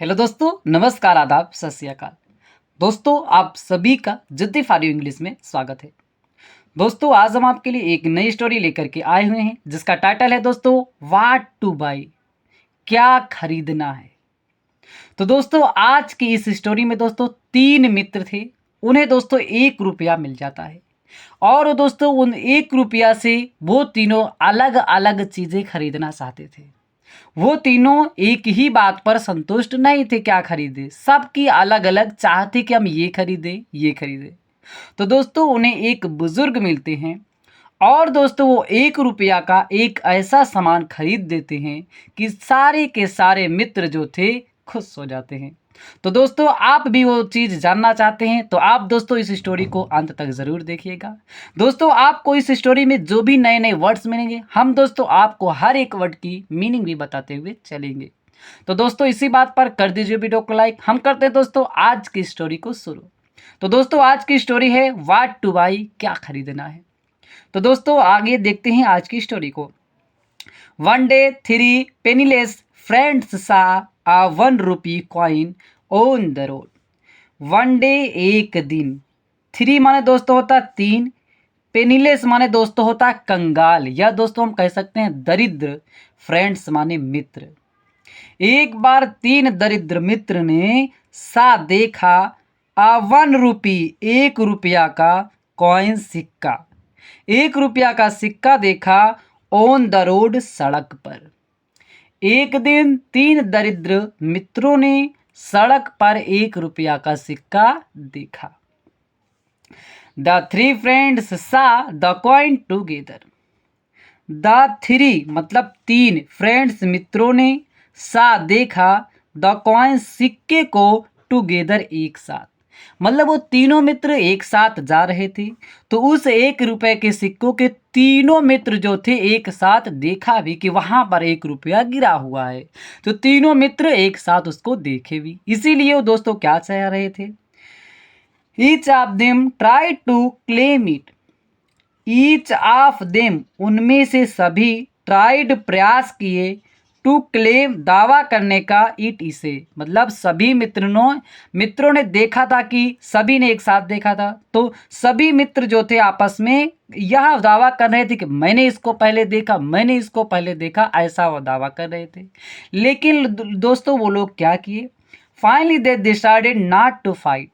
Hello दोस्तों, नमस्कार, आदाब, सत श्री अकाल। दोस्तों, आप सभी का जिद्दी फारियो इंग्लिश में स्वागत है। दोस्तों, आज हम आपके लिए एक नई स्टोरी लेकर के आए हुए हैं जिसका टाइटल है दोस्तों व्हाट टू बाई, क्या खरीदना है। तो दोस्तों, आज की इस स्टोरी में दोस्तों 3 मित्र थे। उन्हें दोस्तों 1 रुपया मिल जाता है और दोस्तों उन 1 रुपया से वो तीनों अलग अलग चीज़ें खरीदना चाहते थे। वो तीनों एक ही बात पर संतुष्ट नहीं थे क्या खरीदे, सबकी अलग अलग चाह थी कि हम ये खरीदें ये खरीदें। तो दोस्तों उन्हें एक बुजुर्ग मिलते हैं और दोस्तों वो 1 रुपया का एक ऐसा सामान खरीद देते हैं कि सारे के सारे मित्र जो थे खुश हो जाते हैं। तो दोस्तों आप भी वो चीज़ जानना चाहते हैं तो आप दोस्तों इस स्टोरी को अंत तक ज़रूर देखिएगा। दोस्तों आपको इस स्टोरी में जो भी नए नए वर्ड्स मिलेंगे हम दोस्तों आपको हर एक वर्ड की मीनिंग भी बताते हुए चलेंगे। तो दोस्तों इसी बात पर कर दीजिए वीडियो को लाइक। हम करते हैं दोस्तों आज की स्टोरी को शुरू। तो दोस्तों आज की स्टोरी है व्हाट टू बाई, क्या खरीदना है। तो दोस्तों आगे देखते हैं आज की स्टोरी को। वन डे 3 पेनीलेस फ्रेंड्स सा आ 1 rupee coin on the road. One day एक दिन, 3 माने दोस्तों होता 3, पेनीलेस माने दोस्तों होता कंगाल या दोस्तों हम कह सकते हैं दरिद्र, फ्रेंड्स माने मित्र। एक बार 3 दरिद्र मित्र ने सा देखा आ 1 रुपी, 1 रुपया का कॉइन, सिक्का। 1 रुपया का सिक्का देखा ऑन द रोड, सड़क पर। एक दिन 3 दरिद्र मित्रों ने सड़क पर 1 रुपया का सिक्का देखा। द 3 फ्रेंड्स सा द कॉइन टूगेदर। द 3 मतलब 3 फ्रेंड्स मित्रों ने सा देखा द कॉइन सिक्के को टूगेदर एक साथ। मतलब वो तीनों मित्र एक साथ जा रहे थे तो उस 1 रुपए के सिक्कों के तीनों मित्र जो थे एक साथ देखा भी कि वहां पर 1 रुपया गिरा हुआ है। तो तीनों मित्र एक साथ उसको देखे भी, इसीलिए वो दोस्तों क्या चाह रहे थे, each of them try to claim it. Each of them उनमें से सभी, ट्राइड प्रयास किए, टू क्लेम दावा करने का, इट इसे मतलब सभी मित्रों ने देखा था कि सभी ने एक साथ देखा था तो सभी मित्र जो थे आपस में यह दावा कर रहे थे कि मैंने इसको पहले देखा, मैंने इसको पहले देखा, ऐसा वो दावा कर रहे थे। लेकिन दोस्तों वो लोग क्या किए, finally they decided not to fight.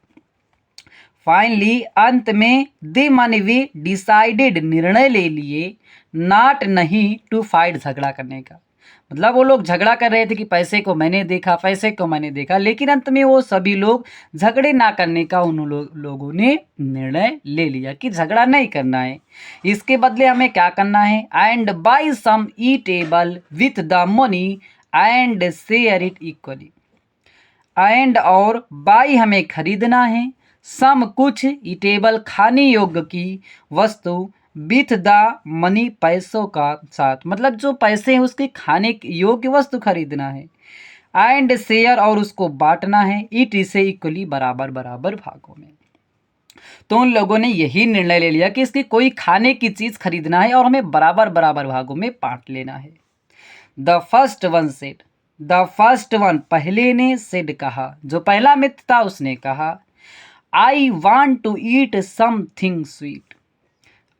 Finally अंत में दे माने वे, डिसाइडेड निर्णय ले लिए, नॉट नहीं, टू फाइट झगड़ा करने का। मतलब वो लोग झगड़ा कर रहे थे कि पैसे को मैंने देखा, पैसे को मैंने देखा, लेकिन अंत में वो सभी लोग झगड़े ना करने का उन लोगों ने निर्णय ले लिया कि झगड़ा नहीं करना है, इसके बदले हमें क्या करना है, and buy some eatable with the money and share it equally. And और बाई हमें खरीदना है, सम कुछ, ईटेबल खाने योग्य की वस्तु, विथ द मनी पैसों का साथ, मतलब जो पैसे हैं उसके खाने योग्य वस्तु खरीदना है, एंड शेयर और उसको बांटना है, इट इसे इक्वली बराबर बराबर भागों में। तो उन लोगों ने यही निर्णय ले लिया कि इसकी कोई खाने की चीज़ खरीदना है और हमें बराबर बराबर भागों में बांट लेना है। The first one said, the first one पहले ने, सेड कहा, जो पहला मित्र था उसने कहा, I want to eat something sweet.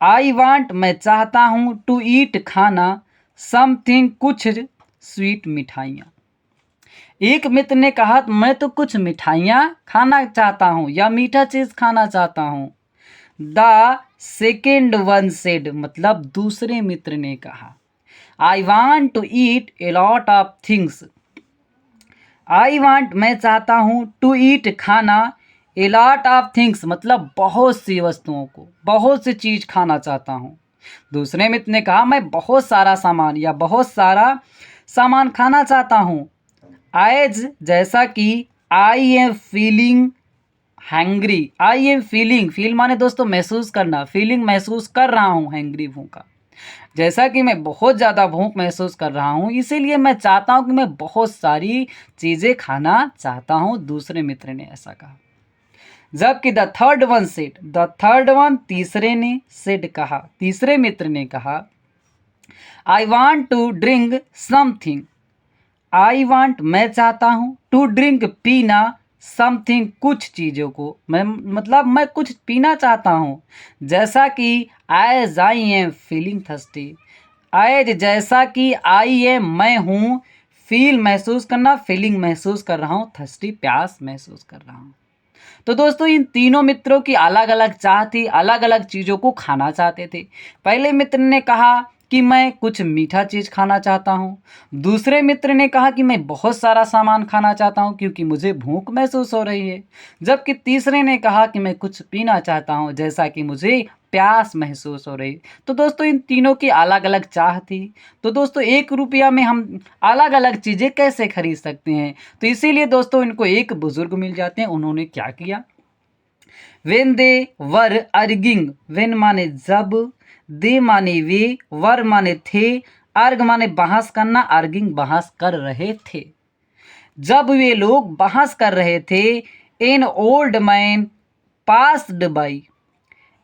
I want मैं चाहता हूँ, टू ईट खाना, समथिंग कुछ, स्वीट मिठाइयाँ। एक मित्र ने कहा मैं तो कुछ मिठाइयाँ खाना चाहता हूँ या मीठा चीज़ खाना चाहता हूँ। द सेकेंड वन सेड मतलब दूसरे मित्र ने कहा, I want to eat a lot of things. I want मैं चाहता हूँ, टू ईट खाना, ए लॉट ऑफ थिंग्स मतलब बहुत सी वस्तुओं को, बहुत सी चीज़ खाना चाहता हूँ। दूसरे मित्र ने कहा मैं बहुत सारा सामान या बहुत सारा सामान खाना चाहता हूँ। एज जैसा कि आई am feeling hangry. I am feeling, feel माने दोस्तों महसूस करना, फीलिंग महसूस कर रहा हूँ, हैंग्री भूखा। जैसा कि मैं बहुत ज़्यादा भूख महसूस कर रहा हूँ इसीलिए मैं चाहता हूँ कि मैं बहुत सारी चीज़ें खाना चाहता हूँ, दूसरे मित्र ने ऐसा कहा। जबकि the third one said, the third one तीसरे ने, सेड कहा, तीसरे मित्र ने कहा, I want to drink something. I want मैं चाहता हूँ, टू ड्रिंक पीना, समथिंग कुछ चीज़ों को, मैं मतलब मैं कुछ पीना चाहता हूँ, जैसा कि as I am feeling thirsty, as जैसा कि आई एम मैं हूँ, फील महसूस करना, फीलिंग महसूस कर रहा हूँ, थर्स्टी प्यास महसूस कर रहा हूँ। तो दोस्तों इन तीनों मित्रों की अलग अलग चाह थी, अलग अलग चीज़ों को खाना चाहते थे। पहले मित्र ने कहा कि मैं कुछ मीठा चीज़ खाना चाहता हूँ। दूसरे मित्र ने कहा कि मैं बहुत सारा सामान खाना चाहता हूँ क्योंकि मुझे भूख महसूस हो रही है। जबकि तीसरे ने कहा कि मैं कुछ पीना चाहता हूँ जैसा कि मुझे प्यास महसूस हो रही। तो दोस्तों इन तीनों की अलग अलग चाह थी। तो दोस्तों 1 रुपया में हम अलग अलग चीज़ें कैसे खरीद सकते हैं? तो इसीलिए दोस्तों इनको एक बुजुर्ग मिल जाते हैं। उन्होंने क्या किया, वेन दे वर अर्गिंग, वेन माने जब, दे माने वे, वर माने थे, अर्ग माने बहस करना, अर्गिंग बहस कर रहे थे। जब वे लोग बहस कर रहे थे, an old man passed by,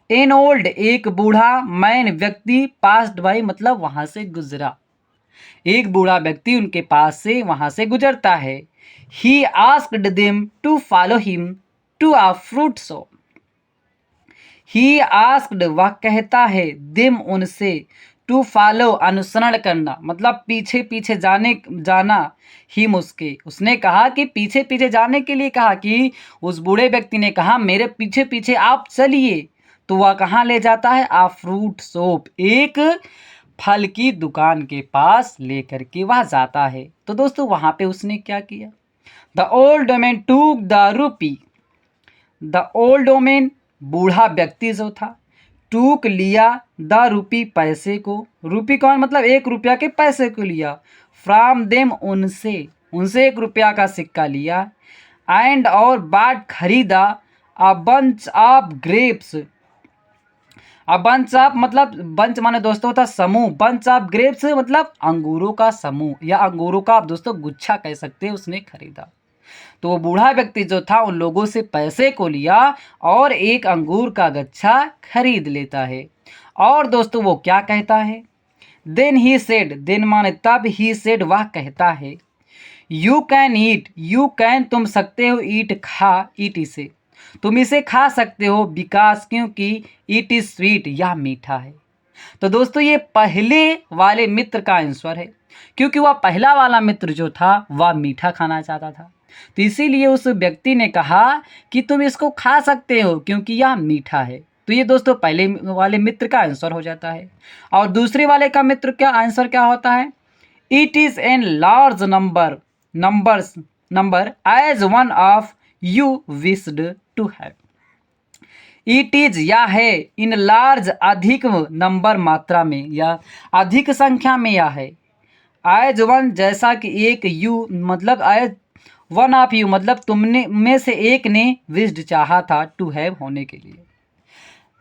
an old एक बूढ़ा, मैन व्यक्ति, पास्ड बाई मतलब वहां से गुजरा। एक बूढ़ा व्यक्ति उनके पास से वहां से गुजरता है। He asked them to follow him to a fruit shop. He asked वह कहता है, देम उनसे, टू फॉलो अनुसरण करना मतलब पीछे पीछे जाना, हिम उसके, उसने कहा कि पीछे पीछे जाने के लिए कहा कि उस बूढ़े व्यक्ति ने कहा मेरे पीछे पीछे आप चलिए। तो वह कहाँ ले जाता है, आ फ्रूट शॉप, एक फल की दुकान के पास लेकर के वह जाता है। तो दोस्तों वहां पे उसने क्या किया, the old man took the rupee, the old woman बूढ़ा व्यक्ति जो था, टूक लिया, द रूपी पैसे को, रूपी कौन मतलब 1 रुपया के पैसे को लिया, फ्रॉम देम उनसे, उनसे 1 रुपया का सिक्का लिया, एंड और बाट खरीदा, a bunch of grapes, a bunch of मतलब बंच माने दोस्तों होता समूह, बंच ऑफ ग्रेप्स मतलब अंगूरों का समूह या अंगूरों का आप दोस्तों गुच्छा कह सकते हैं, उसने खरीदा। तो वो बूढ़ा व्यक्ति जो था उन लोगों से पैसे को लिया और एक अंगूर का गच्छा खरीद लेता है। और दोस्तों वो क्या कहता है, देन ही सेड, देन माने तब, ही सेड वह कहता है, you can eat, you can तुम सकते हो, ईट खा, ईट इसे तुम इसे खा सकते हो, बिकॉज क्योंकि इट इज स्वीट यह मीठा है। तो दोस्तों ये पहले वाले मित्र का आंसर है, क्योंकि वह पहला वाला मित्र जो था वह मीठा खाना चाहता था, तो इसीलिए उस व्यक्ति ने कहा कि तुम इसको खा सकते हो क्योंकि यह मीठा है। तो ये दोस्तों पहले वाले मित्र का आंसर हो जाता है। और दूसरे वाले का मित्र का आंसर क्या होता है, it is an large number as one of you wished to have. It is या है, इन लार्ज अधिक नंबर मात्रा में या अधिक संख्या में या है, एज वन जैसा कि एक, यू मतलब एज वन ऑफ यू मतलब तुमने में से एक ने, विश्ड चाहा था, टू हैव होने के लिए।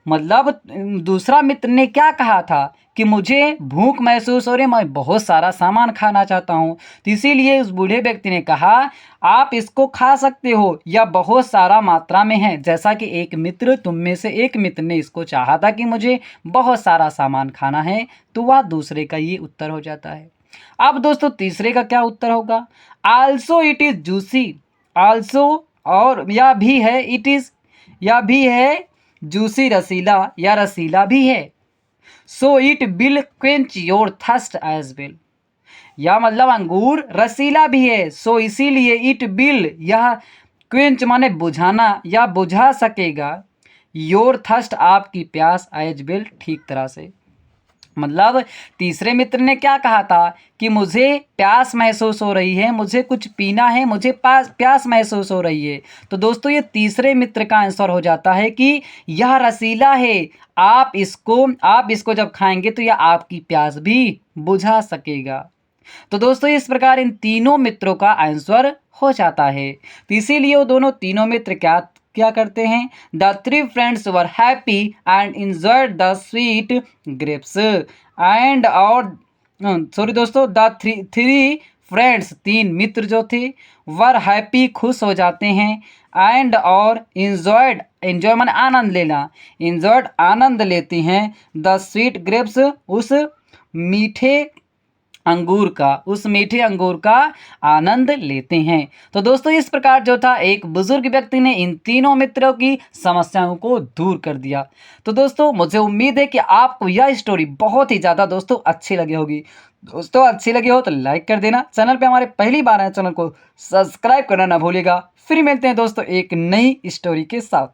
मतलब दूसरा मित्र ने क्या कहा था कि मुझे भूख महसूस हो रही, मैं बहुत सारा सामान खाना चाहता हूँ, तो इसीलिए उस बूढ़े व्यक्ति ने कहा आप इसको खा सकते हो, यह बहुत सारा मात्रा में है, जैसा कि एक मित्र तुम में से एक मित्र ने इसको चाहा था कि मुझे बहुत सारा सामान खाना है, तो वह दूसरे का ये उत्तर हो जाता है। अब दोस्तों तीसरे का क्या उत्तर होगा, also it is juicy, also और यह भी है, इट इज यह भी है, जूसी रसीला या रसीला भी है, so it will quench your thirst as well, या मतलब अंगूर रसीला भी है, सो इसीलिए इट विल यह क्वेंच माने बुझाना या बुझा सकेगा, योर थर्स्ट आपकी प्यास, एज वेल ठीक तरह से। मतलब तीसरे मित्र ने क्या कहा था कि मुझे प्यास महसूस हो रही है, मुझे कुछ पीना है, मुझे प्यास महसूस हो रही है। तो दोस्तों ये तीसरे मित्र का आंसर हो जाता है कि यह रसीला है, आप इसको जब खाएंगे तो यह आपकी प्यास भी बुझा सकेगा। तो दोस्तों इस प्रकार इन तीनों मित्रों का आंसर हो जाता है। तो इसीलिए वो दोनों तीनों मित्र क्या क्या करते हैं, the three friends were happy and enjoyed the sweet grapes and और सॉरी दोस्तों द थ्री फ्रेंड्स तीन मित्र जो थे, वर हैप्पी खुश हो जाते हैं, एंड और इंजॉयड एंजॉय माने आनंद लेना, इंजॉयड आनंद लेते हैं, द स्वीट ग्रेप्स उस मीठे अंगूर का, उस मीठे अंगूर का आनंद लेते हैं। तो दोस्तों इस प्रकार जो था एक बुजुर्ग व्यक्ति ने इन तीनों मित्रों की समस्याओं को दूर कर दिया। तो दोस्तों मुझे उम्मीद है कि आपको यह स्टोरी बहुत ही ज़्यादा दोस्तों अच्छी लगी होगी। दोस्तों अच्छी लगी हो तो लाइक कर देना, चैनल पे हमारे पहली बार आए चैनल को सब्सक्राइब करना ना भूलिएगा। फिर मिलते हैं दोस्तों एक नई स्टोरी के साथ।